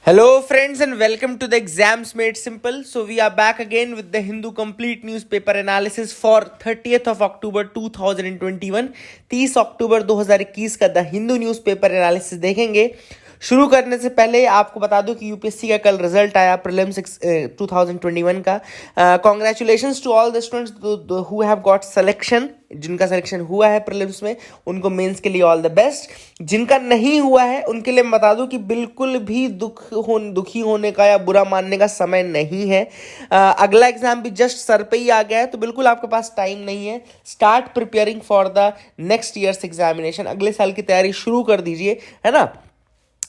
Hello, friends, and welcome to the Exams Made Simple. So, we are back again with the Hindu Complete Newspaper Analysis for 30th of October 2021. 30 अक्टूबर 2021 का the Hindu newspaper analysis देखेंगे। शुरू करने से पहले आपको बता दूं कि यूपीएससी का कल रिजल्ट आया प्रीलिम्स 2021 का। Congratulations to all the students who have got selection. जिनका सिलेक्शन हुआ है प्रीलिम्स में उनको मेंस के लिए ऑल द बेस्ट। जिनका नहीं हुआ है उनके लिए मैं बता दूं कि बिल्कुल भी दुखी होने का या बुरा मानने का समय नहीं है। अगला एग्जाम भी जस्ट सर पे ही आ गया है, तो बिल्कुल आपके पास टाइम नहीं है। Start preparing for the next years examination. अगले साल की तैयारी शुरू कर दीजिए, है ना।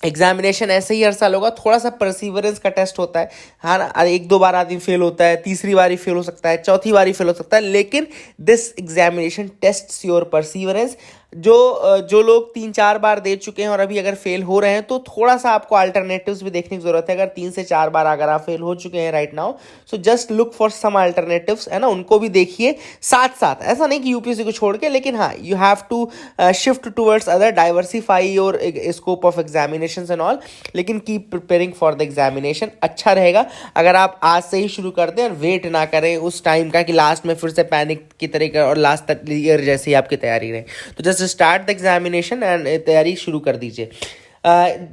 एग्जामिनेशन ऐसे ही हर साल होगा, थोड़ा सा परसिवरेंस का टेस्ट होता है। हाँ, एक दो बार आदमी फेल होता है, तीसरी बार ही फेल हो सकता है, चौथी बार ही फेल हो सकता है, लेकिन this examination tests your perseverance. जो लोग 3-4 बार दे चुके हैं और अभी अगर फेल हो रहे हैं तो थोड़ा सा आपको अल्टरनेटिव्स भी देखने की जरूरत है। अगर 3 से 4 बार अगर आप फेल हो चुके हैं right now, so just look for some alternatives, है ना, उनको भी देखिए साथ साथ। ऐसा नहीं कि यूपीएससी को छोड़ के, लेकिन हाँ, you have to shift towards other, diversify your scope of examination and all, लेकिन keep preparing for the examination. अच्छा रहेगा अगर आप आज से ही शुरू कर दें और वेट ना करें उस टाइम का कि लास्ट में फिर से पैनिक की तरह और लास्ट तक ईयर जैसी आपकी तैयारी रहे। तो just start the examination and तैयारी शुरू कर दीजिए।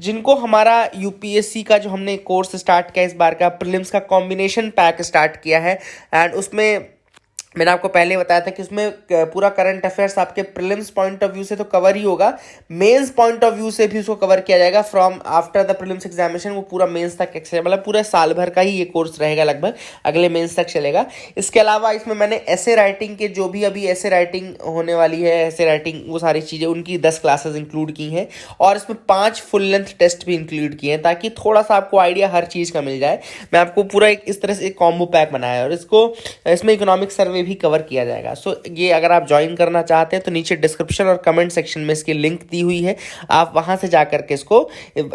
जिनको हमारा यूपीएससी का जो हमने कोर्स स्टार्ट किया इस बार का, प्रीलिम्स का कॉम्बिनेशन पैक स्टार्ट किया है, एंड उसमें मैंने आपको पहले बताया था कि उसमें पूरा करंट अफेयर्स आपके प्रीलिम्स पॉइंट ऑफ व्यू से तो कवर ही होगा, मेंस पॉइंट ऑफ व्यू से भी उसको कवर किया जाएगा। From after the prelims examination वो पूरा मेंस तक, मतलब पूरा साल भर का ही ये कोर्स रहेगा, लगभग अगले मेंस तक चलेगा। इसके अलावा इसमें मैंने ऐसे राइटिंग के जो भी अभी ऐसे राइटिंग होने वाली है, ऐसे राइटिंग वो सारी चीज़ें उनकी 10 क्लासेस इंक्लूड की हैं, और इसमें 5 फुल लेंथ टेस्ट भी इंक्लूड किए हैं, ताकि थोड़ा सा आपको आइडिया हर चीज़ का मिल जाए। मैं आपको पूरा इस तरह से एक कॉम्बो पैक बनाया है, और इसमें इकोनॉमिक सर्वे भी कवर किया जाएगा। सो ये अगर आप ज्वाइन करना चाहते हैं तो नीचे डिस्क्रिप्शन और कमेंट सेक्शन में इसकी लिंक दी हुई है, आप वहां से जाकर के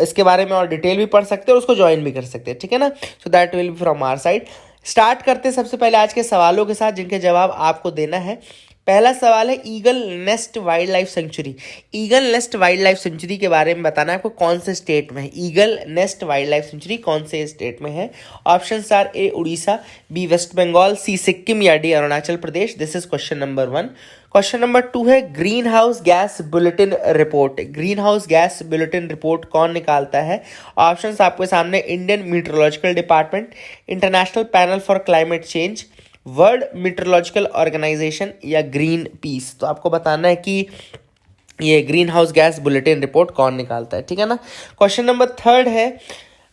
इसके बारे में और डिटेल भी पढ़ सकते हैं और उसको ज्वाइन भी कर सकते हैं, ठीक है ना। So that will be from our side. Start करते हैं सबसे पहले आज के सवालों के साथ, जिनके जवाब आपको देना है। पहला सवाल है Eagle Nest wildlife century. Eagle Nest wildlife century के बारे में बताना है आपको, कौन से स्टेट में है Eagle Nest wildlife sanctuary, कौन से स्टेट में है। Option are A Orissa, B West Bengal, C Sikkim या D Arunachal Pradesh. This is question number 1। Question number 2 है greenhouse gas bulletin report. Greenhouse gas bulletin report कौन निकालता है। ऑप्शंस आपके सामने, Indian meteorological department, international panel for climate change, world meteorological organization या Greenpeace. तो आपको बताना है कि ये green house gas bulletin report कौन निकालता है, ठीक है ना। क्वेश्चन नंबर 3 है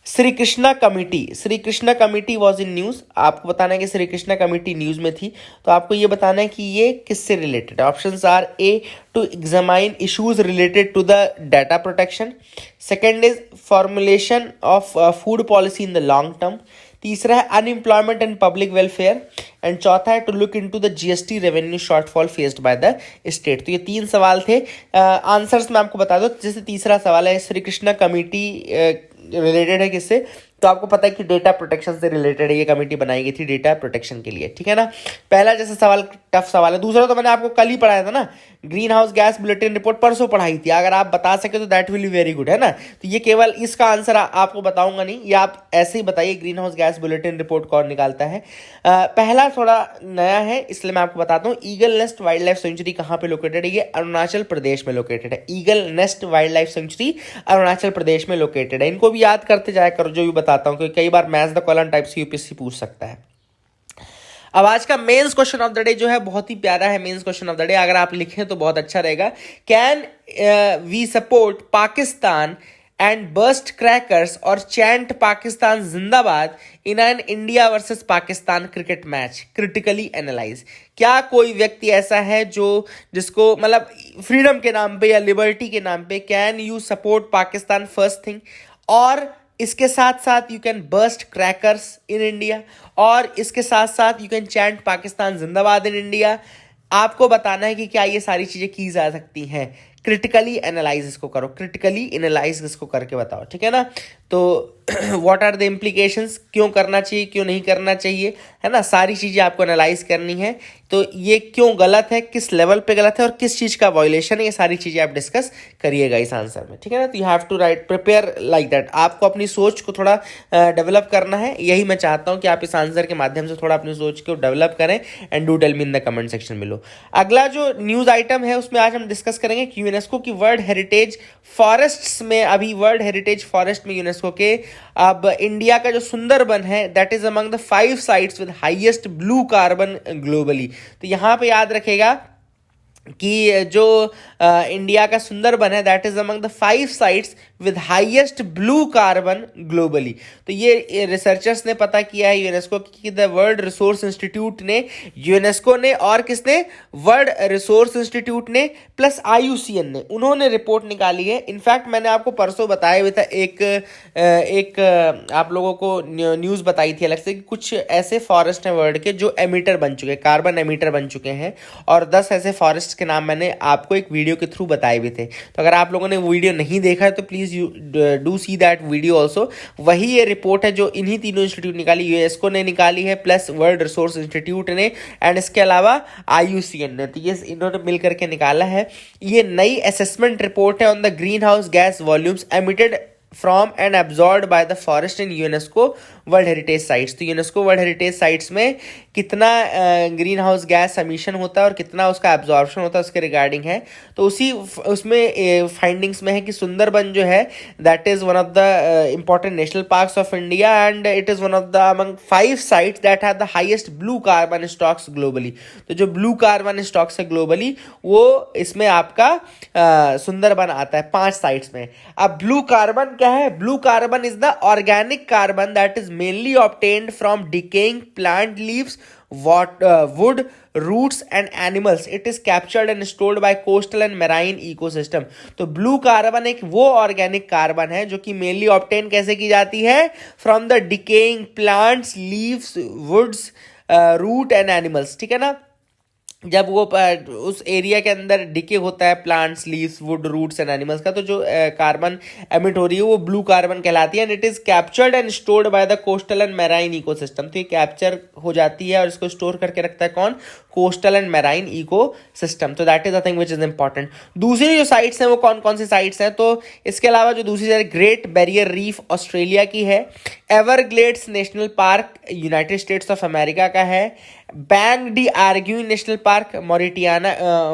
Shri Krishna committee. Shri Krishna committee was in news. आपको बताना है कि श्री कृष्णा कमेटी न्यूज में थी, तो आपको ये बताना है कि ये किससे रिलेटेड है। Options are a to examine issues related to the data protection, second is formulation of food policy in the long term, तीसरा है unemployment and public welfare, and चौथा है to look into the GST revenue shortfall faced by the state. तो ये 3 सवाल थे। Answers मैं आपको बता दूं, जैसे तीसरा सवाल है श्री कृष्णा कमेटी रिलेटेड है किससे, तो आपको पता है कि डेटा प्रोटेक्शन से रिलेटेड है, ये कमेटी बनाई गई थी डेटा प्रोटेक्शन के लिए, ठीक है ना। पहला जैसे सवाल टफ सवाल है। दूसरा तो मैंने आपको कल ही पढ़ाया था ना, green house gas bulletin report परसों पढ़ाई थी। अगर आप बता सके तो that will be very good, है ना। तो ये केवल इसका आंसर आपको बताऊंगा नहीं, ये आप ऐसे ही बताइए green house gas bulletin report कौन निकालता है। पहला थोड़ा नया है इसलिए मैं आपको बताता हूँ। Eagle Nest wildlife century कहाँ पे लोकेटेड है, ये अरुणाचल प्रदेश में लोकेटेड है। Eagle Nest wildlife sanctuary Arunachal Pradesh में लोकेटेड है। इनको भी याद करते जाया करो जो भी बताता हूँ, क्योंकि कई बार मैच द कॉलम टाइप से यूपीएससी पूछ सकता है। अब आज का mains question of the day जो है बहुत ही प्यारा है। Mains question of the day अगर आप लिखें तो बहुत अच्छा रहेगा। Can we support Pakistan and burst crackers और chant Pakistan zindabad in an India versus Pakistan cricket match, critically analyse. क्या कोई व्यक्ति ऐसा है जिसको मतलब फ्रीडम के नाम पे या लिबर्टी के नाम पे, can you support Pakistan first thing, और इसके साथ साथ you can burst crackers in India, और इसके साथ साथ you can chant Pakistan zindabad in India. आपको बताना है कि क्या ये सारी चीजें की जा सकती हैं। क्रिटिकली एनालाइज इसको करो, क्रिटिकली एनालाइज इसको करके बताओ, ठीक है ना। तो व्हाट आर द इम्प्लीकेशंस, क्यों करना चाहिए क्यों नहीं करना चाहिए, है ना, सारी चीजें आपको एनालाइज करनी है। तो ये क्यों गलत है, किस लेवल पे गलत है और किस चीज़ का वायोलेशन है, ये सारी चीज़ें आप डिस्कस करिएगा इस आंसर में, ठीक है ना। तो you have to write prepare like that, आपको अपनी सोच को थोड़ा डेवलप करना है। यही मैं चाहता हूँ कि आप इस आंसर के माध्यम से थोड़ा अपनी सोच को डेवलप करें and do tell me in the comment section below. अगला जो न्यूज़ आइटम है उसमें आज हम डिस्कस करेंगे कि यूनेस्को की वर्ल्ड हेरिटेज फॉरेस्ट्स में, अभी वर्ल्ड हेरिटेज फॉरेस्ट में यूनेस्को के अब इंडिया का जो सुंदरबन है that is among the 5 sites with highest blue carbon globally. तो यहाँ पे याद रखेगा कि जो इंडिया का सुंदरबन है that is among the 5 sites with highest blue carbon globally. तो ये रिसर्चर्स ने पता किया है यूनेस्को की, द वर्ल्ड रिसोर्स इंस्टीट्यूट ने, यूनेस्को ने और किसने, वर्ल्ड रिसोर्स इंस्टीट्यूट ने प्लस IUCN ने, उन्होंने रिपोर्ट निकाली है। इनफैक्ट मैंने आपको परसों बताया हुआ था, एक आप लोगों को न्यूज़ बताई थी अलग से कि कुछ ऐसे फॉरेस्ट हैं वर्ल्ड के जो एमिटर बन चुके हैं, कार्बन एमिटर बन चुके हैं, और 10 ऐसे फॉरेस्ट के नाम मैंने आपको एक वीडियो के थ्रू बताए हुए थे। तो अगर आप लोगों ने वो वीडियो नहीं देखा है तो please you do see that video also. वही ये रिपोर्ट है जो इन्हीं तीनों इंस्टीट्यूट निकाली, यूनेस्को ने निकाली है प्लस वर्ल्ड रिसोर्स इंस्टीट्यूट ने एंड इसके अलावा IUCN ने, तो ये इन्होंने मिल करके निकाला है। ये नई असेसमेंट रिपोर्ट है on the green house gas volumes emitted from and absorbed by the forest in UNESCO world heritage sites. तो यूनेस्को वर्ल्ड हेरिटेज साइट्स में कितना ग्रीन हाउस गैस एमिशन होता है और कितना उसका एब्जॉर्प्शन होता है उसके रिगार्डिंग है। तो उसमें फाइंडिंग्स में है कि सुंदरबन जो है that is one of the important national parks of India and it is one of the among 5 sites that have the highest blue carbon stocks globally. तो जो ब्लू कार्बन स्टॉक्स है ग्लोबली वो इसमें आपका सुंदरबन आता है 5 साइट्स में। अब ब्लू कार्बन क्या है, blue carbon is the organic carbon that is mainly obtained from decaying plant leaves, wood, roots and animals. It is captured and stored by coastal and marine ecosystem. तो blue carbon एक वो organic carbon है जो कि mainly obtain कैसे की जाती है, from the decaying plants, leaves, woods, root and animals, ठीक है ना। जब वो उस एरिया के अंदर डिके होता है plants, leaves, wood, roots and animals का, तो जो कार्बन एमिट हो रही है वो ब्लू कार्बन कहलाती है and it is captured and stored by the coastal and marine ecosystem. तो ये कैप्चर हो जाती है और इसको स्टोर करके रखता है कौन, कोस्टल एंड मैराइन इकोसिस्टम। तो that is the thing which is important. दूसरी जो साइट्स हैं वो कौन कौन सी साइट्स हैं, तो इसके अलावा जो दूसरी side great barrier reef Australia की है, Everglades national park United States of America का है, Banc d' Arguin national park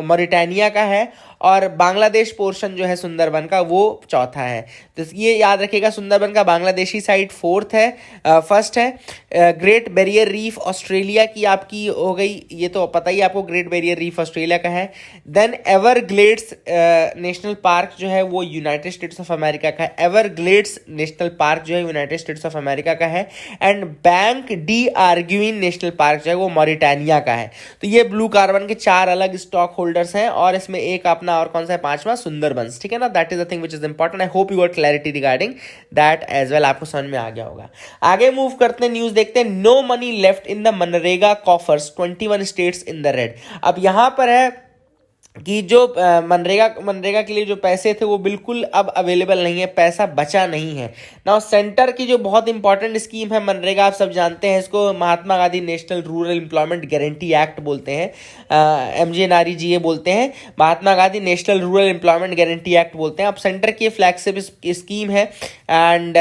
Mauritania का है, और बांग्लादेश पोर्शन जो है सुंदरबन का वो चौथा है। तो ये याद रखिएगा, सुंदरबन का बांग्लादेशी साइड फर्स्ट है। ग्रेट बैरियर रीफ ऑस्ट्रेलिया की आपकी हो गई, ये तो पता ही आपको ग्रेट बैरियर रीफ ऑस्ट्रेलिया का है। देन एवरग्लेड्स नेशनल पार्क जो है वो यूनाइटेड स्टेट्स ऑफ अमेरिका का है, एवरग्लेड्स नेशनल पार्क जो है यूनाइटेड स्टेट्स ऑफ अमेरिका का है, and Banc d' Arguin national park जो है वो मॉरिटानिया का है। तो ये ब्लू कार्बन के 4 अलग स्टॉक होल्डर्स हैं और इसमें एक अपना और कौन सा है, 5वां सुंदरबंस, ठीक है ना। That is the thing which is important. I hope you got clarity regarding that as well, आपको समझ में आ गया होगा। आगे मूव करते हैं, न्यूज देखते हैं। No money left in the मनरेगा coffers, 21 states in the red. अब यहां पर है कि जो मनरेगा के लिए जो पैसे थे वो बिल्कुल अब अवेलेबल नहीं है, पैसा बचा नहीं है ना। सेंटर की जो बहुत इंपॉर्टेंट स्कीम है मनरेगा, आप सब जानते हैं इसको, Mahatma Gandhi national rural employment guarantee act बोलते हैं, MJ नारी जी ये बोलते हैं, Mahatma Gandhi national rural employment guarantee act बोलते हैं। अब सेंटर की फ्लैगशिप स्कीम है एंड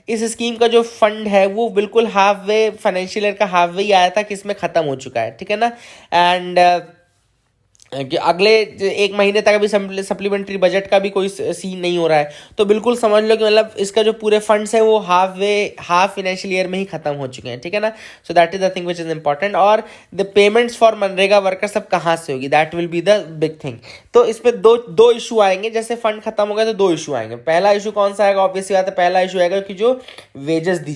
इस स्कीम का जो फंड है वो बिल्कुल हाफ वे, फाइनेंशियल ईयर का हाफ वे ही आया था कि इसमें खत्म हो चुका है, ठीक है ना। एंड कि अगले 1 महीने तक अभी सप्लीमेंट्री बजट का भी कोई सीन नहीं हो रहा है। तो बिल्कुल समझ लो कि मतलब इसका जो पूरे फंड्स हैं वो हाफ फाइनेंशियल ईयर में ही खत्म हो चुके हैं, ठीक है ना। So that is the thing which is important. और the payments for MNREGA workers सब कहाँ से होगी, that will be the big thing. तो इसमें दो इशू आएंगे, जैसे फंड खत्म हो गया तो 2 इशू आएंगे। पहला इशू कौन सा आएगा, ऑब्वियसली बात है, पहला इशू आएगा कि जो वेजेस दी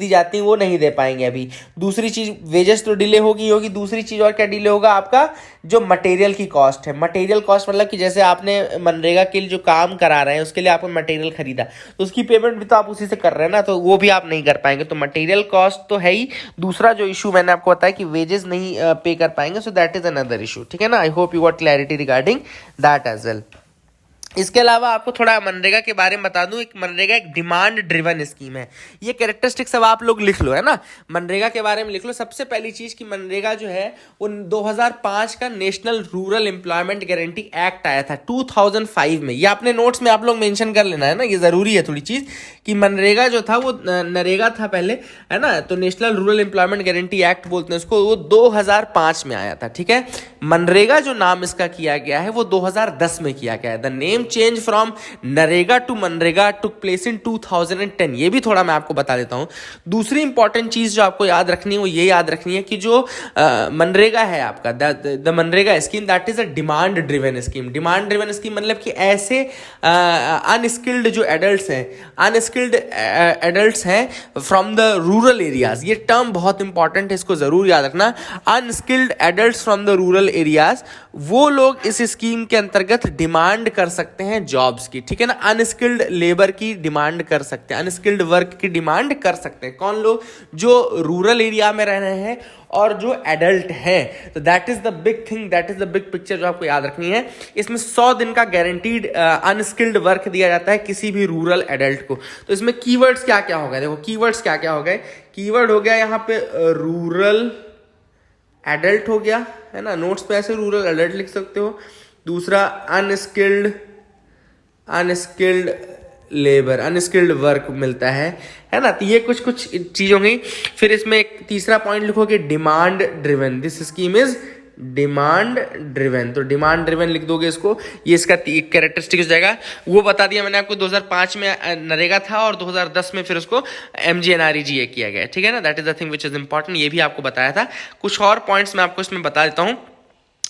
जाती हैं वो नहीं दे पाएंगे अभी। दूसरी चीज, वेजेस तो डिले होगी। दूसरी चीज और क्या डिले होगा, आपका जो मटेरियल की कॉस्ट है। मटेरियल कॉस्ट मतलब कि जैसे आपने मनरेगा के लिए जो काम करा रहे हैं उसके लिए आपने मटेरियल खरीदा, तो उसकी पेमेंट भी तो आप उसी से कर रहे हैं ना, तो वो भी आप नहीं कर पाएंगे। तो मटेरियल कॉस्ट तो है ही। दूसरा जो इशू मैंने आपको बताया कि वेजेस नहीं पे कर पाएंगे, so that is another issue, ठीक है ना। I hope you got clarity regarding that as well. इसके अलावा आपको थोड़ा मनरेगा के बारे में बता दूं, एक मनरेगा एक डिमांड ड्रिवन स्कीम है। ये कैरेक्टरिस्टिक्स सब आप लोग लिख लो, है ना, मनरेगा के बारे में लिख लो। सबसे पहली चीज कि मनरेगा जो है वो 2005 का national rural employment guarantee act आया था 2005 में। ये अपने नोट्स में आप लोग मेंशन कर लेना, है ना, ये जरूरी है थोड़ी चीज कि मनरेगा जो था वो नरेगा था पहले, है ना, तो national rural employment guarantee act बोलते हैं उसको, वो 2005 में आया था। ठीक है, मनरेगा जो नाम इसका किया गया है वो 2010 में किया गया है। The name change from NREGA to मनरेगा टुक प्लेस इन 2010। ये भी थोड़ा मैं आपको बता देता हूं। दूसरी इंपॉर्टेंट चीज जो आपको याद रखनी है वो ये याद रखनी है कि जो मनरेगा है आपका, the MNREGA scheme that is a demand driven scheme. Demand driven scheme मतलब कि ऐसे अनस्किल्ड जो एडल्ट्स हैं, अनस्किल्ड एडल्ट्स हैं फ्रॉम द रूरल एरियाज, ये टर्म बहुत इंपॉर्टेंट है, इसको जरूर याद रखना। Unskilled adults from the rural areas, वो लोग इस स्कीम के अंतर्गत डिमांड कर सकते हैं जॉब्स की। ठीक है ना, अनस्किल्ड लेबर की डिमांड कर सकते हैं, अनस्किल्ड वर्क की डिमांड कर सकते हैं। कौन लोग? जो रूरल एरिया में रह रहे हैं और जो एडल्ट हैं। तो that is the big thing, that is the big picture जो आपको याद रखनी है। इसमें 100 दिन का गारंटीड अनस्किल्ड वर्क दिया जाता है किसी भी रूरल एडल्ट को। तो इसमें कीवर्ड्स क्या क्या हो गए, देखो कीवर्ड्स क्या क्या हो गए। कीवर्ड हो गया यहाँ पे रूरल एडल्ट हो गया, है ना, नोट्स पे ऐसे रूरल एडल्ट लिख सकते हो। दूसरा अनस्किल्ड लेबर, अनस्किल्ड वर्क मिलता है ना। तो ये कुछ कुछ चीज होंगी। फिर इसमें एक तीसरा पॉइंट लिखोगे demand driven, this scheme is demand driven. तो डिमांड ड्रिवन लिख दोगे इसको, ये इसका एक कैरेक्टरिस्टिक हो जाएगा। वो बता दिया मैंने आपको, 2005 में नरेगा था और 2010 में फिर उसको MGNREGA किया गया। ठीक है ना, that is the thing which is important, ये भी आपको बताया था। कुछ और पॉइंट्स मैं आपको इसमें बता देता हूँ।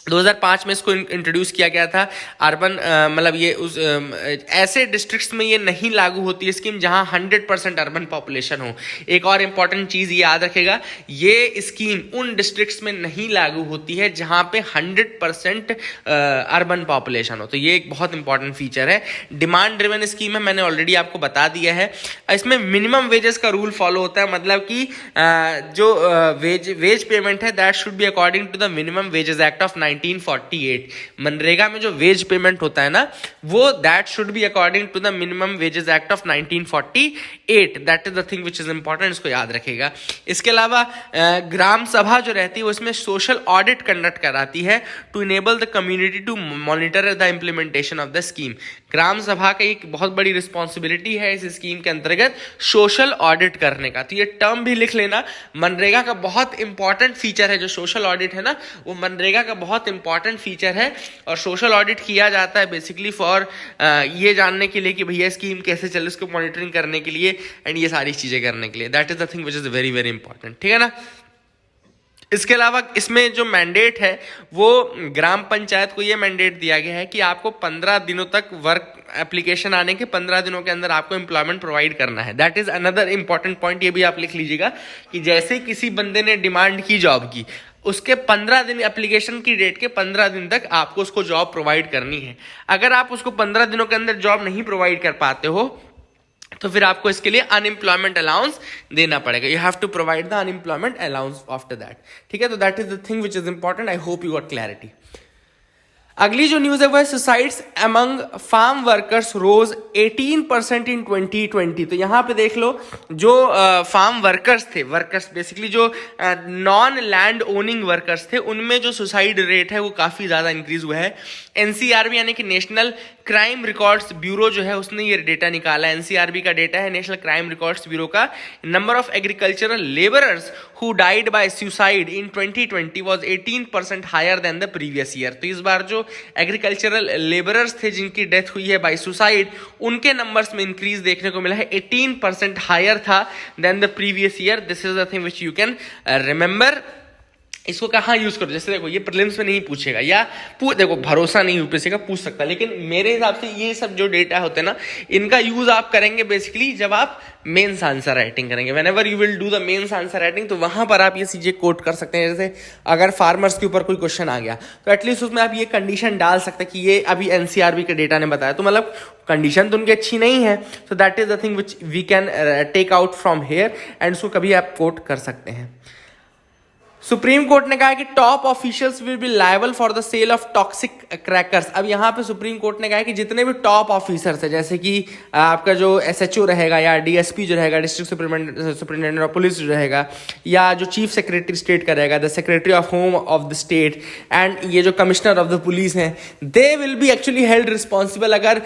2005 में इसको इंट्रोड्यूस किया गया था। अर्बन मतलब ये उस ऐसे डिस्ट्रिक्ट्स में ये नहीं लागू होती है स्कीम जहां 100% अर्बन पॉपुलेशन हो। एक और इंपॉर्टेंट चीज ये याद रखेगा, ये स्कीम उन डिस्ट्रिक्ट्स में नहीं लागू होती है जहां पे 100% अर्बन पॉपुलेशन हो। तो ये एक बहुत इंपॉर्टेंट फीचर है। डिमांड ड्रिवन स्कीम है, मैंने ऑलरेडी आपको बता दिया है। इसमें मिनिमम वेजेस का रूल फॉलो होता है, मतलब कि जो वेज पेमेंट है that should be according to the minimum wages act of 1948। मनरेगा में जो वेज पेमेंट होता है ना, वो that should be according to the minimum wages act of 1948। That is the thing which is important, इसको याद रखेगा। इसके अलावा ग्राम सभा जो रहती है वो इसमें सोशल ऑडिट कंडक्ट कराती है to enable the community to monitor the implementation of the scheme. Gram sabha का एक बहुत बड़ी रिस्पॉन्सिबिलिटी है इस स्कीम के अंतर्गत सोशल ऑडिट करने का। तो ये टर्म भी लिख लेना, मनरेगा का बहुत इंपॉर्टेंट फीचर है जो सोशल ऑडिट है ना, वो मनरेगा का बहुत इंपॉर्टेंट फीचर है। और सोशल ऑडिट किया जाता है बेसिकली फॉर ये जानने के लिए कि भैया स्कीम कैसे चले, उसको मॉनिटरिंग करने के लिए एंड ये सारी चीजें करने के लिए। That is the thing which is very very important. ठीक है ना। इसके अलावा इसमें जो मैंडेट है वो ग्राम पंचायत को ये मैंडेट दिया गया है कि आपको 15 दिनों तक वर्क एप्लीकेशन आने के 15 दिनों के अंदर आपको एम्प्लॉयमेंट प्रोवाइड करना है। That is another important point, ये भी आप लिख लीजिएगा कि जैसे किसी बंदे ने डिमांड की जॉब की, उसके 15 दिन, एप्लीकेशन की डेट के 15 दिन तक आपको उसको जॉब प्रोवाइड करनी है। अगर आप उसको 15 दिनों के अंदर जॉब नहीं प्रोवाइड कर पाते हो तो फिर आपको इसके लिए अनएम्प्लॉयमेंट अलाउंस देना पड़ेगा। You have to provide the unemployment allowance after that. ठीक है, तो that is the thing which is important. I hope you got clarity. अगली जो न्यूज है वो है suicides among farm workers rose 18% in 2020। तो यहां पे देख लो, जो फार्म वर्कर्स थे, वर्कर्स बेसिकली जो नॉन लैंड ओनिंग वर्कर्स थे, उनमें जो सुसाइड रेट है वो काफी ज्यादा इंक्रीज हुआ है। एनसीआरबी यानी कि नेशनल क्राइम रिकॉर्ड्स ब्यूरो जो है उसने ये डेटा निकाला है। एनसीआरबी का डेटा है, नेशनल क्राइम रिकॉर्ड्स ब्यूरो का। Number of agricultural labourers who died by suicide in 2020 was 18% higher than the previous year. तो इस बार जो एग्रीकल्चरल लेबरर्स थे जिनकी डेथ हुई है बाय सुसाइड, उनके नंबर्स में इंक्रीज देखने को मिला है। 18% हायर था than the previous year. This is the thing which you can remember. इसको कहाँ यूज करो, जैसे देखो ये प्रीलिम्स में नहीं पूछेगा, या देखो भरोसा नहीं यूपीएससी का पूछ सकता, लेकिन मेरे हिसाब से ये सब जो डेटा होते हैं ना, इनका यूज आप करेंगे बेसिकली जब आप मेंस आंसर राइटिंग करेंगे। Whenever you will do the mains answer writing, तो वहां पर आप ये चीजें कोट कर सकते हैं। जैसे अगर फार्मर्स के ऊपर कोई क्वेश्चन आ गया तो एटलीस्ट उसमें आप ये कंडीशन डाल सकते हैं कि ये अभी एनसीआरबी के डेटा ने बताया, तो मतलब कंडीशन तो उनकी अच्छी नहीं है। तो that is the thing which we can take out from here and उसको कभी आप कोट कर सकते हैं। सुप्रीम कोर्ट ने कहा कि top officials will be liable for the sale of toxic crackers. अब यहाँ पे सुप्रीम कोर्ट ने कहा कि जितने भी टॉप ऑफिसर्स है, जैसे कि आपका जो एसएचओ रहेगा या डीएसपी जो रहेगा, डिस्ट्रिक्ट सुपरिटेंडेंट ऑफ पुलिस जो रहेगा, या जो चीफ सेक्रेटरी स्टेट का रहेगा, the secretary of home of the state, and ये जो कमिश्नर ऑफ द पुलिस हैं, they will be actually held responsible अगर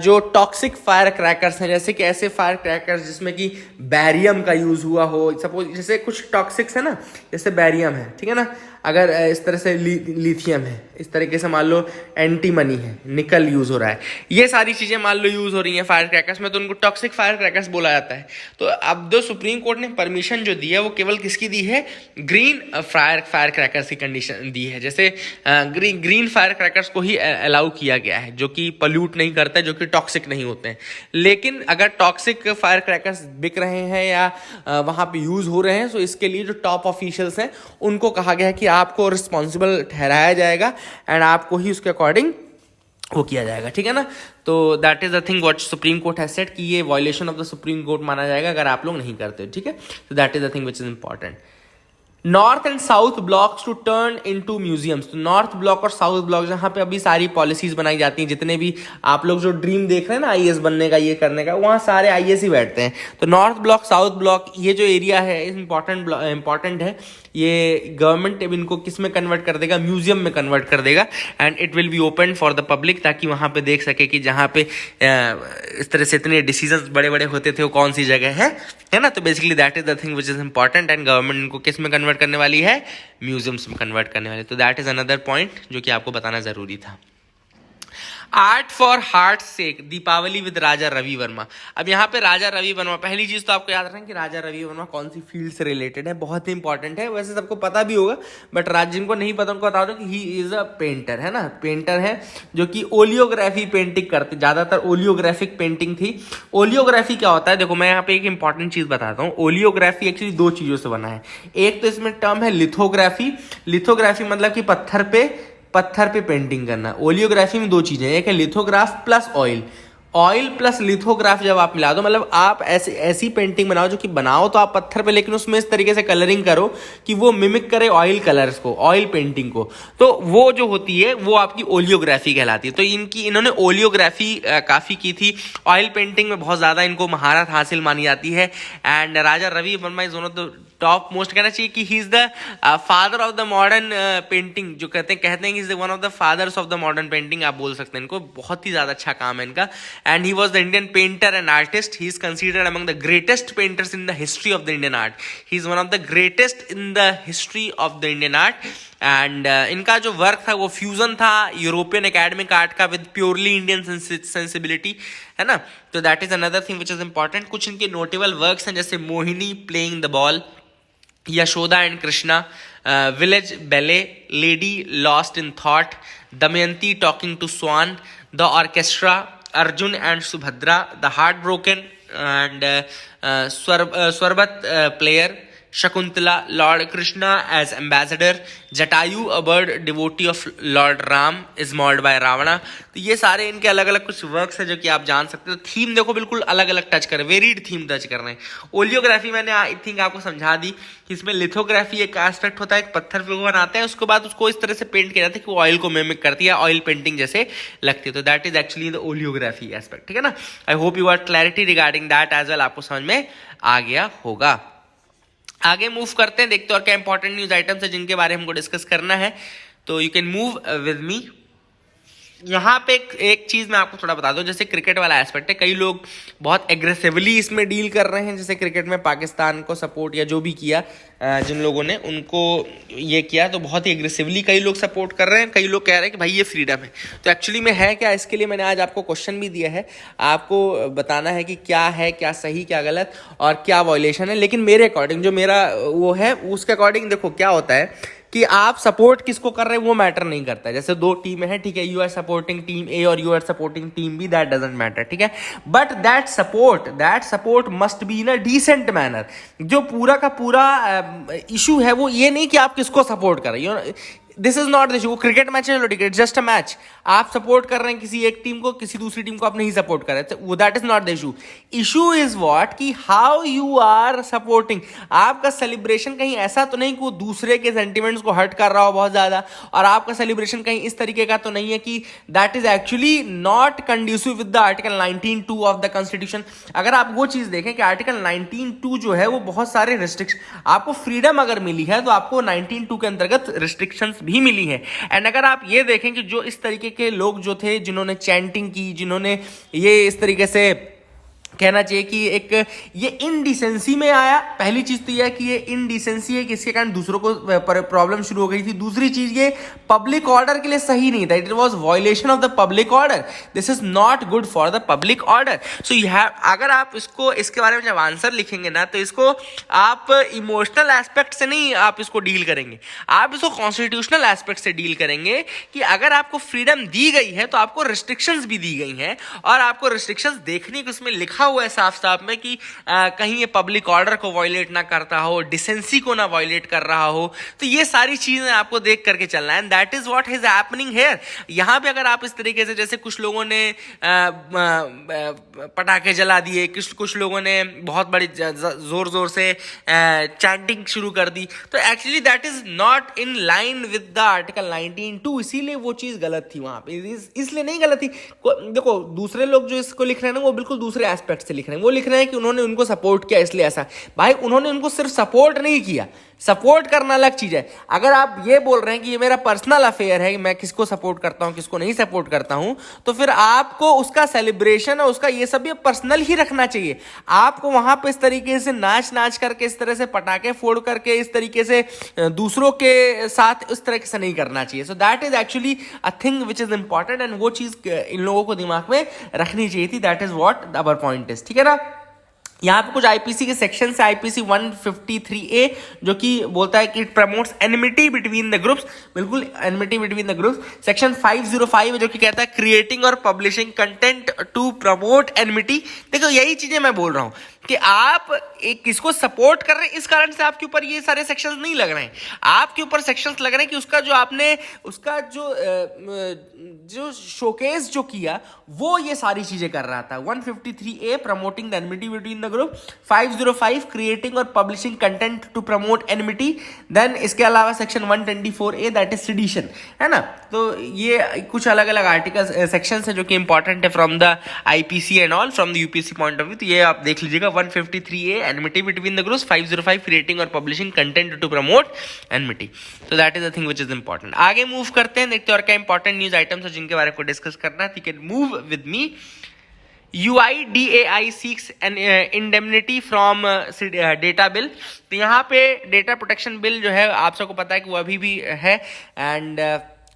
जो टॉक्सिक फायर क्रैकर्स हैं, जैसे कि ऐसे फायर क्रैकर्स जिसमें कि बैरियम का यूज हुआ हो, सपोज जैसे कुछ टॉक्सिक्स है ना, जैसे बैरियम है, ठीक है ना, अगर इस तरह से लिथियम है, इस तरीके से मान लो एंटीमनी है, निकल यूज हो रहा है, ये सारी चीजें मान लो यूज हो रही हैं फायर क्रैकर्स में, तो उनको टॉक्सिक फायर क्रैकर्स बोला जाता है। तो अब जो सुप्रीम कोर्ट ने परमिशन जो दी है वो केवल किसकी दी है, ग्रीन फायर क्रैकर्स की कंडीशन दी है। जैसे ग्रीन फायर क्रैकर्स को ही अलाउ किया गया है, जो कि पॉल्यूट नहीं करते, जो कि टॉक्सिक नहीं होते हैं। लेकिन अगर टॉक्सिक फायर क्रैकर्स बिक रहे हैं या वहां पे यूज हो रहे हैं, तो इसके लिए जो टॉप ऑफिशियल्स हैं उनको कहा गया है कि आपको रिस्पॉन्सिबल ठहराया जाएगा एंड आपको ही उसके अकॉर्डिंग वो किया जाएगा, ठीक है ना। तो that is the thing what supreme court has said कि ये violation of the supreme court माना जाएगा अगर आप लोग नहीं करते, ठीक है। तो that is the thing which is important. North and South blocks to turn into museums. तो नॉर्थ ब्लॉक और साउथ ब्लॉक जहाँ पे अभी सारी पॉलिसीज बनाई जाती हैं, जितने भी आप लोग जो ड्रीम देख रहे हैं ना आईएएस बनने का, ये करने का, वहाँ सारे आईएएस ही बैठते हैं। तो नॉर्थ ब्लॉक, साउथ ब्लॉक, ये जो एरिया है इंपॉर्टेंट है। ये गवर्नमेंट अब इनको किस में कन्वर्ट कर देगा, म्यूजियम में कन्वर्ट कर देगा, and it will be open for the public, ताकि वहाँ पे देख सके कि जहाँ पे इस तरह से इतने डिसीजंस बड़े बड़े होते थे वो कौन सी जगह है ना। तो basically that is the thing which is important, and government इनको किस में कन्वर्ट करने वाली है, म्यूजियम्स में कन्वर्ट करने वाली। तो दैट इज अनदर पॉइंट जो कि आपको बताना जरूरी था। Art for heart sake, Deepavali with Raja Ravi Varma. अब यहाँ पे राजा रवि वर्मा, पहली चीज तो आपको याद रखना कि राजा रवि वर्मा कौन सी फील्ड से रिलेटेड है, बहुत ही इंपॉर्टेंट है। वैसे सबको पता भी होगा, बट जिनको नहीं पता उनको बता दो कि ही इज अ पेंटर, है ना, पेंटर है जो कि ओलियोग्राफी पेंटिंग करते, ज्यादातर ओलियोग्राफिक पेंटिंग थी। ओलियोग्राफी क्या होता है, देखो मैं यहाँ पे एक इंपॉर्टेंट चीज बताता हूँ। ओलियोग्राफी एक्चुअली दो चीजों से बना है। एक तो इसमें टर्म है लिथोग्राफी। लिथोग्राफी मतलब कि पत्थर पे पेंटिंग करना। ओलियोग्राफी में दो चीजें, एक है lithograph plus oil. Oil plus lithograph जब आप मिला दो, मतलब आप ऐसी पेंटिंग बनाओ जो कि बनाओ तो आप पत्थर पे, लेकिन उसमें इस तरीके से कलरिंग करो कि वो मिमिक करे ऑयल कलर्स को, ऑयल पेंटिंग को। तो वो जो होती है वो आपकी ओलियोग्राफी कहलाती है। तो इन्होंने ओलियोग्राफी काफी की थी। ऑयल पेंटिंग में बहुत ज्यादा इनको महारत हासिल मानी जाती है। And Raja Ravi Varma is one of the top most, कहना चाहिए कि he is the father of the modern painting, जो कहते हैं is one of the fathers of the modern painting, आप बोल सकते हैं इनको। बहुत ही ज्यादा अच्छा काम है इनका। And he was the Indian painter and artist. He is considered among the greatest painters in the history of the Indian art. He is one of the greatest in the history of the Indian art. And इनका जो work था वो fusion था European academic art का with purely Indian sensibility, है ना। तो that is another thing which is important. कुछ इनके नोटेबल वर्क्स हैं, जैसे Mohini playing the ball, Yashoda and Krishna, village belle, lady lost in thought, Damayanti talking to swan, the orchestra, Arjun and Subhadra, the heart broken and swarbat player, Shakuntala, lord Krishna as ambassador, Jatayu a bird devotee of lord Ram is mauled by Ravana. तो ये सारे इनके अलग अलग कुछ works हैं जो कि आप जान सकते हो। थीम देखो बिल्कुल अलग अलग टच कर रहे हैं, वेरिड थीम टच कर रहे हैं। ओलियोग्राफी मैंने आई थिंक आपको समझा दी कि इसमें लिथोग्राफी एक एस्पेक्ट होता है, एक पत्थर पे बनाते हैं, उसके बाद उसको इस तरह से पेंट किया जाता है कि वो ऑयल को मिमिक करती है, ऑयल पेंटिंग जैसे लगती है। तो that is actually the oleography aspect, ठीक है ना। I hope you are clarity regarding that as well, आपको समझ में आ गया होगा। आगे मूव करते हैं, देखते हैं और क्या इंपॉर्टेंट न्यूज आइटम्स है जिनके बारे में हमको डिस्कस करना है। तो you can move with me. यहाँ पे एक चीज मैं आपको थोड़ा बता दूं, जैसे क्रिकेट वाला एस्पेक्ट है, कई लोग बहुत एग्रेसिवली इसमें डील कर रहे हैं। जैसे क्रिकेट में पाकिस्तान को सपोर्ट या जो भी किया, जिन लोगों ने उनको ये किया, तो बहुत ही एग्रेसिवली कई लोग सपोर्ट कर रहे हैं। कई लोग कह रहे हैं कि भाई ये फ्रीडम है। तो एक्चुअली में है क्या, इसके लिए मैंने आज आपको क्वेश्चन भी दिया है, आपको बताना है कि क्या है, क्या सही क्या गलत और क्या वायलेशन है। लेकिन मेरे अकॉर्डिंग, जो मेरा वो है उसके अकॉर्डिंग देखो क्या होता है कि आप सपोर्ट किसको कर रहे हैं वो मैटर नहीं करता है। जैसे दो टीमें हैं, ठीक है, you are supporting team A और you are supporting team B, that doesn't matter, ठीक है। But that support must be in a decent manner. जो पूरा का पूरा इशू है वो ये नहीं कि आप किसको सपोर्ट कर रहे हो, this is not the issue. Cricket match है, ठीक है, जस्ट अ मैच। आप सपोर्ट कर रहे हैं किसी एक टीम को, किसी दूसरी टीम को आप नहीं सपोर्ट कर रहे, वो that is not the issue. Issue is what कि हाउ यू आर सपोर्टिंग। आपका सेलिब्रेशन कहीं ऐसा तो नहीं कि वो दूसरे के सेंटिमेंट्स को हर्ट कर रहा हो बहुत ज्यादा, और आपका सेलिब्रेशन कहीं इस तरीके का तो नहीं है कि that is actually not conducive with the article 19(2) of the constitution. अगर आप वो चीज देखें कि आर्टिकल 19(2) जो है वो बहुत सारे रिस्ट्रिक्शन, आपको फ्रीडम अगर मिली है तो आपको 19(2) के अंतर्गत रिस्ट्रिक्शंस भी मिली है। एंड अगर आप ये देखें कि जो इस तरीके के लोग जो थे, जिन्होंने चैंटिंग की, जिन्होंने ये इस तरीके से कहना चाहिए कि एक ये इनडिसेंसी में आया। पहली चीज तो यह है कि ये इनडिसेंसी है कि इसके कारण दूसरों को प्रॉब्लम शुरू हो गई थी। दूसरी चीज ये पब्लिक ऑर्डर के लिए सही नहीं था, it was violation of the public order, this is not good for the public order. So you have, अगर आप इसको, इसके बारे में जब आंसर लिखेंगे ना, तो इसको आप इमोशनल एस्पेक्ट से नहीं आप इसको डील करेंगे, आप इसको कॉन्स्टिट्यूशनल एस्पेक्ट से डील करेंगे कि अगर आपको फ्रीडम दी गई है तो आपको रिस्ट्रिक्शंस भी दी गई हैं, और आपको रिस्ट्रिक्शंस देखने को उसमें लिखा हुआ है साफ साफ में कि कहीं ये पब्लिक ऑर्डर को वायलेट ना करता हो, डिसेंसी को ना वायलेट कर रहा हो। तो ये सारी चीजें आपको देख करके चलना है, and that is what is happening here. यहां पे अगर आप इस तरीके से, जैसे कुछ लोगों ने पटाखे जला दिए, कुछ लोगों ने बहुत बड़ी जोर जोर से चैंटिंग शुरू कर दी, तो actually that is not in line with the article 19(2), इसीलिए वो चीज गलत थी वहां पे। इसलिए नहीं गलत थी, देखो दूसरे लोग जो इसको लिख रहे हैं ना, वो बिल्कुल दूसरे एस्पेक्ट से लिख रहे हैं। वो लिख रहे हैं कि उन्होंने उनको सपोर्ट किया इसलिए ऐसा। भाई उन्होंने उनको सिर्फ सपोर्ट नहीं किया, सपोर्ट करना अलग चीज है। अगर आप ये बोल रहे हैं कि ये मेरा पर्सनल अफेयर है, मैं किसको सपोर्ट करता हूं किसको नहीं सपोर्ट करता हूं, तो फिर आपको उसका सेलिब्रेशन और उसका ये सब भी पर्सनल ही रखना चाहिए। आपको वहां पे इस तरीके से नाच नाच करके, इस तरह से पटाखे फोड़ करके, इस तरीके से दूसरों के साथ इस तरह से नहीं करना चाहिए। सो that is actually a thing which is important, and वो चीज इन लोगों को दिमाग में रखनी चाहिए थी। That is what our point is, ठीक है ना। यहाँ पे कुछ आईपीसी के सेक्शन है, आईपीसी 153A, जो कि बोलता है कि it promotes enmity between the groups. बिल्कुल, enmity between the groups. Section 505 है जो कि कहता है क्रिएटिंग और publishing content to promote enmity. देखो यही चीजें मैं बोल रहा हूं कि आप एक किसको सपोर्ट कर रहे हैं, इस कारण से आपके ऊपर ये सारे सेक्शंस नहीं लग रहे हैं। आपके ऊपर सेक्शंस लग रहे हैं कि उसका जो आपने, उसका जो शोकेस जो किया, वो ये सारी चीजें कर रहा था। 153A promoting the enmity between the group, 505 creating और publishing content to promote enmity, then इसके अलावा section 124A that is sedition, है ना। तो ये कुछ अलग अलग आर्टिकल्स, सेक्शंस है जो कि इंपॉर्टेंट है from the IPC and all, from the UPSC point of view. तो ये आप देख लीजिएगा। 153A enmity between the groups, 505 creating और publishing content to promote enmity. तो that is the thing which is important. आगे मूव करते हैं, देखते हैं और क्या इंपॉर्टेंट न्यूज आइटम्स है जिनके बारे में डिस्कस करना है। You can move with me. UIDAI seeks an indemnity from data bill. तो यहाँ पे डेटा प्रोटेक्शन बिल जो है, आप सबको पता है कि वो अभी भी है, and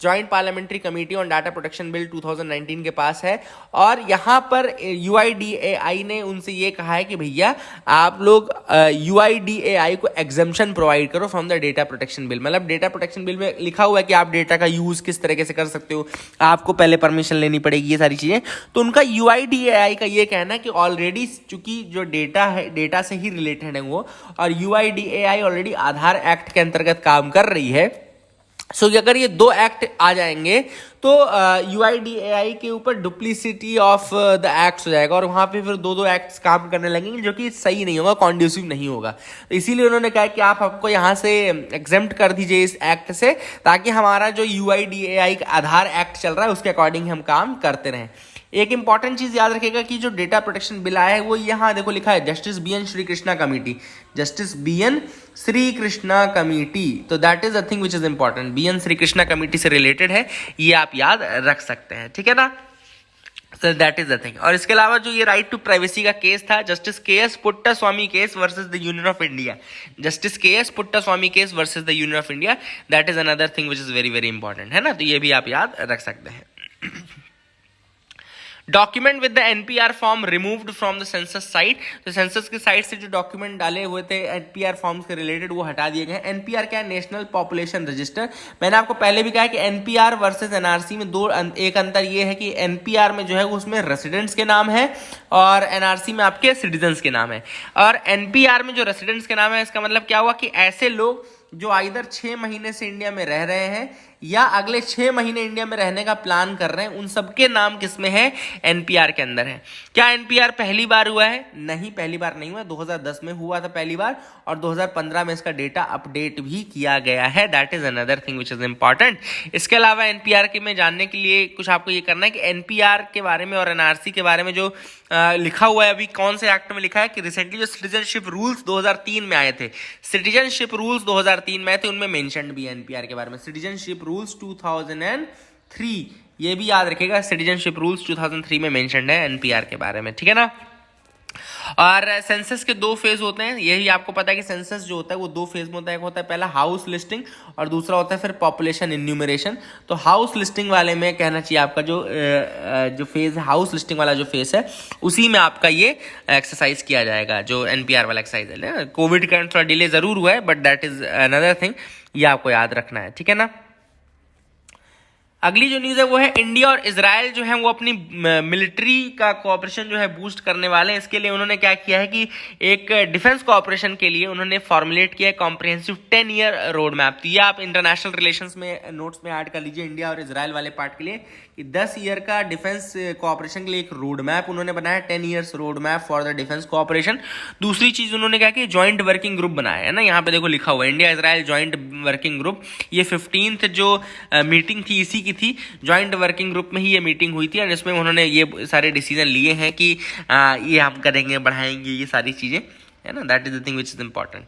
joint parliamentary committee on data protection bill 2019 के पास है। और यहाँ पर UIDAI ने उनसे ये कहा है कि भैया आप लोग UIDAI को एग्जम्पशन प्रोवाइड करो from the data protection bill. मतलब डेटा प्रोटेक्शन बिल में लिखा हुआ है कि आप डेटा का यूज किस तरीके से कर सकते हो, आपको पहले परमिशन लेनी पड़ेगी, ये सारी चीजें। तो उनका UIDAI का ये कहना है कि ऑलरेडी चूंकि जो डेटा है, डेटा से ही रिलेटेड है वो, और UIDAI ऑलरेडी आधार एक्ट के अंतर्गत काम कर रही है। सो अगर ये दो एक्ट आ जाएंगे तो UIDAI के ऊपर डुप्लीसिटी ऑफ द एक्ट्स हो जाएगा, और वहां पे फिर दो एक्ट्स काम करने लगेंगे, जो कि सही नहीं होगा, कॉन्ड्यूसिव नहीं होगा। तो इसीलिए उन्होंने कहा कि आप हमको यहाँ से एग्जेम्प्ट कर दीजिए इस एक्ट से, ताकि हमारा जो UIDAI का आधार एक्ट चल रहा है उसके अकॉर्डिंग हम काम करते रहें। एक इंपॉर्टेंट चीज याद रखिएगा कि जो डेटा प्रोटेक्शन बिल आया है वो यहाँ देखो लिखा है justice BN Srikrishna committee, justice BN Srikrishna committee. तो that is a thing which is important, BN Srikrishna committee से रिलेटेड है, ये आप याद रख सकते हैं, ठीक है ना। So that is the thing। और इसके अलावा जो ये राइट टू प्राइवेसी का केस था, justice KS Puttaswamy case versus the union of India, justice KS Puttaswamy case versus the union of India, that is another thing which is very very important, है ना। तो ये भी आप याद रख सकते हैं। Document with the NPR form removed from the census site. तो सेंसस की साइट से जो डॉक्यूमेंट डाले हुए थे NPR फॉर्म्स के रिलेटेड, वो हटा दिए गए। NPR क्या है? National population register. मैंने आपको पहले भी कहा कि NPR वर्सेस NRC में एक अंतर ये है कि NPR में जो है उसमें रेसिडेंट्स के नाम है, और NRC में आपके सिटीजन्स के नाम है। और NPR में जो रेसिडेंट्स के नाम है, इसका मतलब क्या हुआ कि ऐसे लोग जो आइदर 6 महीने से इंडिया में रह रहे हैं, या अगले 6 महीने इंडिया में रहने का प्लान कर रहे हैं, उन सबके नाम किसमें है? एनपीआर के अंदर है। क्या एनपीआर पहली बार हुआ है? नहीं, पहली बार नहीं हुआ। 2010 में हुआ था पहली बार, और 2015 में इसका डेटा अपडेट भी किया गया है। That is another thing which is important. इसके अलावा एनपीआर के में जानने के लिए कुछ आपको ये करना है कि एनपीआर के बारे में और एनआरसी के बारे में जो लिखा हुआ है, अभी कौन से एक्ट में लिखा है कि रिसेंटली जो सिटीजनशिप रूल्स 2003 में आए थे, सिटीजनशिप रूल्स 2003 में आए थे, उनमें मेंशन्ड भी है एनपीआर के बारे में। सिटीजनशिप रूल्स 2003, ये भी याद रखिएगा, सिटीजनशिप रूल्स 2003 में मेंशन्ड है एनपीआर के बारे में, ठीक है ना। और सेंसस के 2 फेज होते हैं, यही आपको पता है कि सेंसस जो होता है वो 2 फेज में होता है। एक होता है पहला हाउस लिस्टिंग, और दूसरा होता है फिर पॉपुलेशन इन्यूमरेशन। तो हाउस लिस्टिंग वाले में कहना चाहिए आपका जो फेज है, हाउस लिस्टिंग वाला जो फेज है, उसी में आपका ये एक्सरसाइज किया जाएगा, जो एनपीआर वाला एक्सरसाइज है। कोविड का थोड़ा डिले जरूर हुआ है, but that is another thing, ये आपको याद रखना है, ठीक है ना। अगली जो न्यूज़ है वो है इंडिया और इजराइल जो है वो अपनी मिलिट्री का कोऑपरेशन जो है बूस्ट करने वाले हैं। इसके लिए उन्होंने क्या किया है कि एक डिफेंस कोऑपरेशन के लिए उन्होंने फॉर्मुलेट किया है कॉम्प्रिहेंसिव 10 ईयर रोड मैप। तो ये आप इंटरनेशनल रिलेशंस में नोट्स में ऐड कर लीजिए, इंडिया और इजराइल वाले पार्ट के लिए, कि 10 ईयर का डिफेंस कोऑपरेशन के लिए एक रोड मैप उन्होंने बनाया, 10 years road map for the defence cooperation. दूसरी चीज उन्होंने क्या की, ज्वाइंट वर्किंग ग्रुप बनाया है ना, यहाँ पे देखो लिखा हुआ है India Israel joint working group. ये 15th जो मीटिंग थी इसी की थी, ज्वाइंट वर्किंग ग्रुप में ही ये मीटिंग हुई थी, और इसमें उन्होंने ये सारे डिसीजन लिए हैं कि ये हम करेंगे, बढ़ाएंगे, ये सारी चीजें, है ना। That is the thing which is important.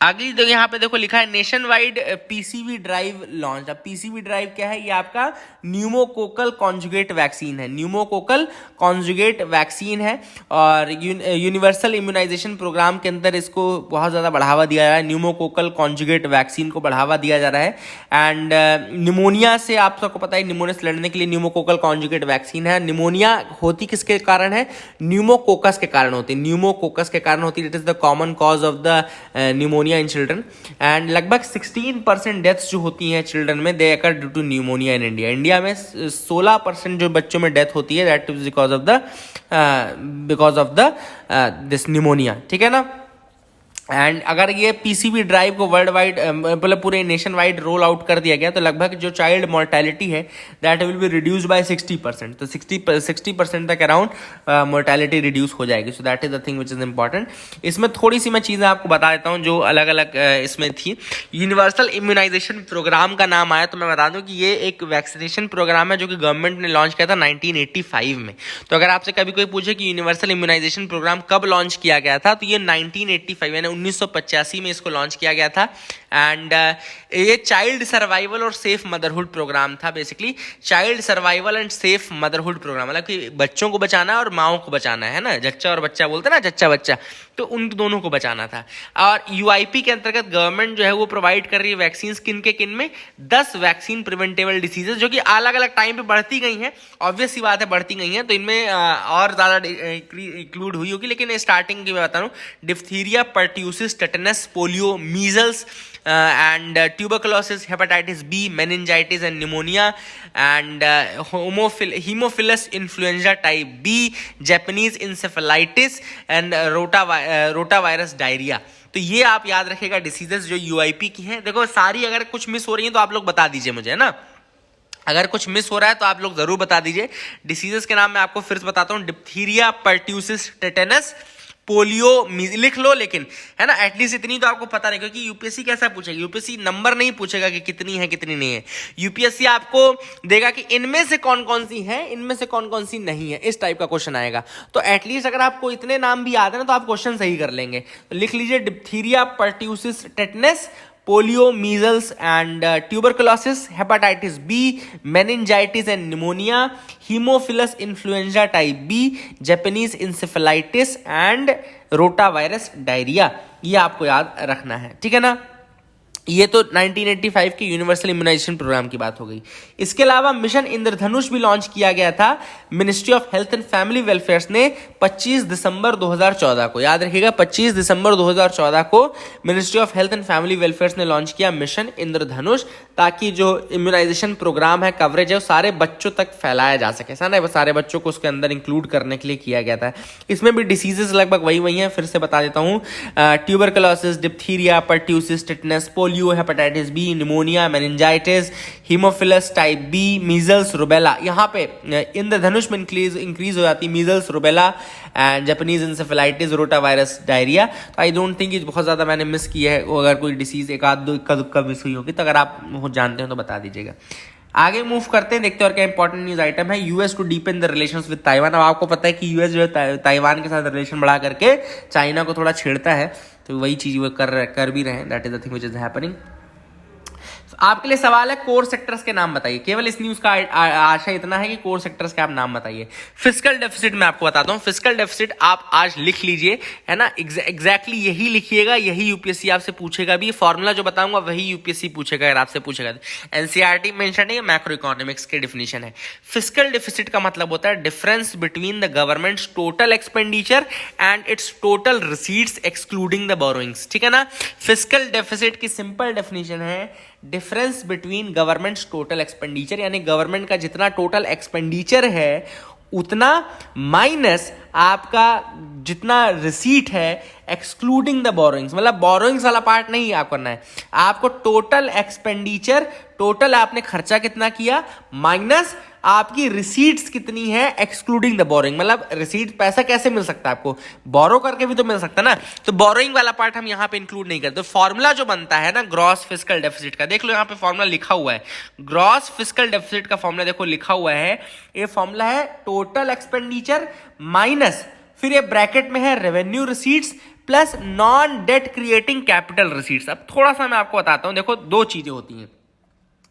अगली तो यहाँ पे देखो लिखा है nation wide PCV drive launch. अब पीसीवी ड्राइव क्या है? ये आपका न्यूमोकोकल कॉन्जुगेट वैक्सीन है, न्यूमोकोकल कॉन्जुगेट वैक्सीन है, और यूनिवर्सल इम्यूनाइजेशन प्रोग्राम के अंदर इसको बहुत ज़्यादा बढ़ावा दिया जा रहा है। न्यूमोकोकल कॉन्जुगेट वैक्सीन को बढ़ावा दिया जा रहा है। एंड निमोनिया से आप सबको पता है, निमोनिया से लड़ने के लिए न्यूमोकोकल कॉन्जुगेट वैक्सीन है। निमोनिया होती किसके कारण है? न्यूमोकोकस के कारण होती है, न्यूमोकोकस के कारण होती है। It is the common cause of the pneumonia in children, and लगभग 16% डेथ्स जो होती हैं चिल्ड्रन में, they occur due to pneumonia in India. India में 16% जो बच्चों में डेथ होती है, that is because of the this pneumonia, ठीक है ना। एंड अगर ये पीसीबी ड्राइव को वर्ल्ड वाइड मतलब पूरे नेशन वाइड रोल आउट कर दिया गया, तो लगभग जो चाइल्ड मोर्टेलिटी है that will be reduce by 60%। तो 60% तक अराउंड मोर्टेलिटी रिड्यूस हो जाएगी। सो that is the thing which is important. इसमें थोड़ी सी मैं चीज़ें आपको बता देता हूँ जो अलग अलग इसमें थी। यूनिवर्सल इम्यूनाइजेशन प्रोग्राम का नाम आया, तो मैं बता दूँ कि ये एक वैक्सीनेशन प्रोग्राम है जो कि गवर्नमेंट ने लॉन्च किया था 1985 में। तो अगर आपसे कभी कोई पूछे कि यूनिवर्सल इम्यूनाइजेशन प्रोग्राम कब लॉन्च किया गया था, तो ये 1985 यानी 1985 में इसको लॉन्च किया गया था। एंड ये चाइल्ड सर्वाइवल और सेफ मदरहुड प्रोग्राम था। Basically child survival and safe motherhood programme, मतलब कि बच्चों को बचाना और माओ को बचाना है ना, जच्चा और बच्चा बोलते हैं ना, जच्चा बच्चा, तो उन दोनों को बचाना था। और यूआईपी के अंतर्गत गवर्नमेंट जो है वो प्रोवाइड कर रही है वैक्सीन किन में 10 वैक्सीन प्रिवेंटेबल डिसीजेज, जो कि अलग अलग टाइम पे बढ़ती गई हैं। ऑब्वियस सी बात है बढ़ती गई हैं, तो इनमें और ज़्यादा इंक्लूड हुई होगी, लेकिन स्टार्टिंग की मैं बता रहा हूँ, diphtheria, pertussis, tetanus, polio, measles and tuberculosis, hepatitis B, meningitis and pneumonia, and Haemophilus influenza type B, Japanese encephalitis and rotavirus diarrhea। तो ये आप याद रखिएगा डिसीजेस जो यूआईपी की हैं। देखो सारी अगर कुछ मिस हो रही है तो आप लोग बता दीजिए मुझे, है ना। अगर कुछ मिस हो रहा है तो आप लोग जरूर बता दीजिए। डिसीजेस के नाम मैं आपको फिर से बताता हूँ, डिप्थीरिया, पर्ट्यूसिस, टेटनस, पोलियो, लिख लो, लेकिन है ना एटलीस्ट इतनी तो आपको पता नहीं, क्योंकि यूपीएससी कैसा पूछेगा, यूपीएससी नंबर नहीं पूछेगा कि कितनी है कितनी नहीं है। यूपीएससी आपको देगा कि इनमें से कौन कौन सी है, इनमें से कौन कौन सी नहीं है, इस टाइप का क्वेश्चन आएगा। तो एटलीस्ट अगर आपको इतने नाम भी याद है ना तो आप क्वेश्चन सही कर लेंगे। तो लिख लीजिए diphtheria, pertussis, tetanus, polio, measles and tuberculosis, hepatitis B, meningitis and pneumonia, Haemophilus influenza type B, Japanese encephalitis and rotavirus diarrhea। ये आपको याद रखना है, ठीक है ना। ये तो 1985 के यूनिवर्सल इम्यूनाइजेशन प्रोग्राम की बात हो गई। इसके अलावा मिशन इंद्रधनुष भी लॉन्च किया गया था ministry of health and family welfare ने 25 दिसंबर 2014 को, याद रखिएगा 25 दिसंबर 2014 को ministry of health and family welfare ने लॉन्च किया मिशन इंद्रधनुष, ताकि जो इम्यूनाइजेशन प्रोग्राम है, कवरेज है, वो सारे बच्चों तक फैलाया जा सके, ऐसा ना सारे बच्चों को उसके अंदर इंक्लूड करने के लिए किया गया था। इसमें भी डिसीजेस लगभग वही हैं, फिर से बता देता हूँ, tuberculosis, diphtheria, pertussis, tetanus, polio, hepatitis B, pneumonia, meningitis, haemophilus type B, measles, rubella. यहाँ पे इंद्रधनुष में इंक्रीज हो जाती है measles, rubella and Japanese encephalitis, rota virus, diarrhoea. तो आई डोंट थिंक बहुत ज़्यादा मैंने मिस किया है, अगर कोई डिसीज एक आध दो इक्का दुक्का मिस हुई होगी तो अगर आप जानते हो तो बता दीजिएगा। आगे मूव करते हैं, देखते हैं और क्या इंपॉर्टेंट न्यूज आइटम है। US to deepen the relations with Taiwan. अब आपको पता है कि यूएस जो है ताइवान के साथ रिलेशन बढ़ा करके चाइना को थोड़ा छेड़ता है, तो वही चीज वो कर भी रहे हैं। That is the thing which is happening. आपके लिए सवाल है, कोर सेक्टर्स के नाम बताइए। केवल इस न्यूज का आशय इतना है कि कोर सेक्टर्स के आप नाम बताइए। फिस्कल डेफिसिट मैं आपको बताता हूं, फिस्कल डेफिसिट आप आज लिख लीजिए, है ना, एग्जैक्टली यही लिखिएगा, यही यूपीएससी आपसे पूछेगा भी। फॉर्मूला जो बताऊंगा वही यूपीएससी पूछेगा अगर आपसे पूछेगा। एनसीईआरटी मेंशन है, मैक्रो इकोनॉमिक्स के डिफिनेशन है। फिस्कल डेफिसिट का मतलब होता है difference between the governments total expenditure and it's total receipts excluding the borrowings, ठीक है ना। फिस्कल डेफिसिट की सिंपल डेफिनेशन है difference between governments total expenditure, यानी गवर्नमेंट का जितना टोटल एक्सपेंडिचर है उतना माइनस आपका जितना रिसीट है एक्सक्लूडिंग द बोरोइंग्स, मतलब बोरोइंग्स वाला पार्ट नहीं आप करना है, आपको टोटल एक्सपेंडिचर, टोटल आपने खर्चा कितना किया माइनस आपकी रिसीट्स कितनी है एक्सक्लूडिंग द बोरोइंग। मतलब रिसीट पैसा कैसे मिल सकता है आपको, बोरो करके भी तो मिल सकता है ना, तो बोरोइंग वाला पार्ट हम यहां पे इंक्लूड नहीं करते। तो फॉर्मूला जो बनता है ना ग्रॉस फिस्कल डेफिसिट का, देख लो यहां पे फॉर्मूला लिखा हुआ है, ग्रॉस फिस्कल डेफिसिट का फॉर्मूला देखो लिखा हुआ है, ये फॉर्मूला है टोटल एक्सपेंडिचर माइनस, फिर ये ब्रैकेट में है revenue receipts plus non debt creating capital receipts. अब थोड़ा सा मैं आपको बताता हूं, देखो दो चीजें होती हैं।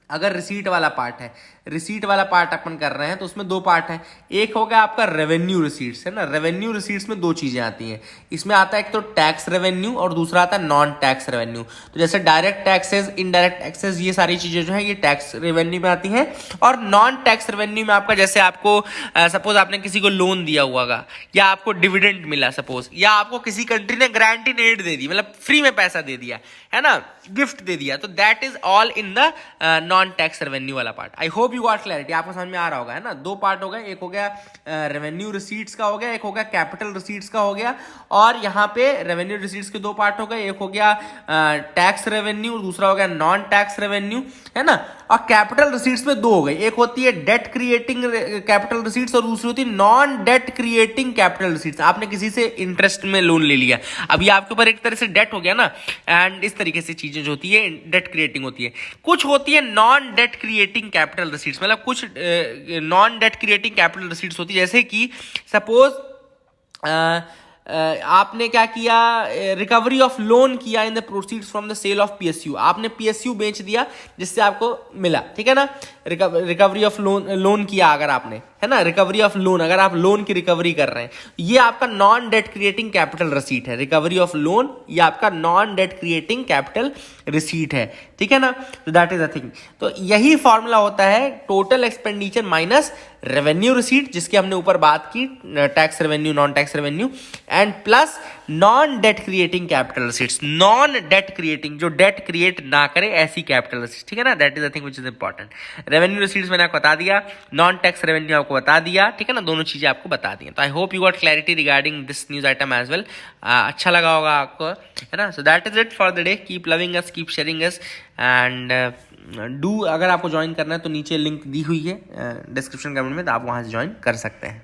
अगर रिसीट वाला पार्ट है, रिसीट वाला पार्ट अपन कर रहे हैं तो उसमें दो पार्ट है, एक हो गया आपका रेवेन्यू रिसीट्स, है ना। रेवेन्यू रिसीट्स में दो चीजें आती हैं, इसमें आता है एक तो टैक्स रेवेन्यू और दूसरा आता है नॉन टैक्स रेवेन्यू। तो जैसे डायरेक्ट टैक्सेस, इनडायरेक्ट टैक्सेस, ये सारी चीजें जो है ये टैक्स रेवेन्यू में आती हैं। और नॉन टैक्स रेवेन्यू में आपका जैसे आपको सपोज आपने किसी को लोन दिया हुआ या आपको डिविडेंड मिला सपोज, या आपको किसी कंट्री ने ग्रांट इन एड दे दी, मतलब फ्री में पैसा दे दिया, है ना, गिफ्ट दे दिया, तो that is all in the non tax revenue वाला part. I hope you got clarity, आपको समझ में आ रहा होगा, है ना। दो पार्ट हो गए, एक हो गया रेवेन्यू रिसीट्स का हो गया, एक हो गया कैपिटल रिसीट्स का हो गया। और यहाँ पे रेवेन्यू रिसीट्स के दो पार्ट हो गए, एक हो गया टैक्स रेवेन्यू, दूसरा हो गया नॉन टैक्स रेवेन्यू, है ना। और कैपिटल रिसीट्स में दो हो गई, एक होती है डेट क्रिएटिंग कैपिटल रिसीट्स और दूसरी होती है non debt creating capital receipts. आपने किसी से इंटरेस्ट में लोन ले लिया, अब ये आपके ऊपर एक तरह से डेट हो गया ना, एंड इस तरीके से चीजें जो होती है डेट क्रिएटिंग होती है। कुछ होती है non debt creating capital receipts, मतलब कुछ non debt creating capital receipts होती है, जैसे कि सपोज आपने क्या किया, रिकवरी ऑफ लोन किया in the proceeds from the sale of PSU, आपने पीएसयू बेच दिया जिससे आपको मिला, ठीक है ना। रिकवरी ऑफ लोन किया अगर आपने, है ना, रिकवरी ऑफ लोन, अगर आप लोन की रिकवरी कर रहे हैं, ये आपका non debt creating capital receipt है। रिकवरी ऑफ लोन ये आपका non debt creating capital receipt है, ठीक है ना। तो दैट इज अ थिंग। तो यही फॉर्मूला होता है total expenditure minus revenue receipt, जिसकी हमने ऊपर बात की, tax revenue, non tax revenue, and plus non debt creating capital receipts. Non debt creating, जो डेट क्रिएट ना करे ऐसी कैपिटल रिसीट्स, ठीक है ना। That is the thing which is important. Revenue receipts मैंने आपको बता दिया, नॉन टैक्स रेवेन्यू आपको बता दिया, ठीक है ना, दोनों चीजें आपको बता दी। तो I hope you got clarity regarding this news item as well. अच्छा लगा होगा आपको, है ना। So that is it for the day. Keep loving us, keep sharing us, and do, अगर आपको ज्वाइन करना है तो नीचे लिंक दी हुई है डिस्क्रिप्शन कमेंट में, तो आप वहां से ज्वाइन कर सकते हैं।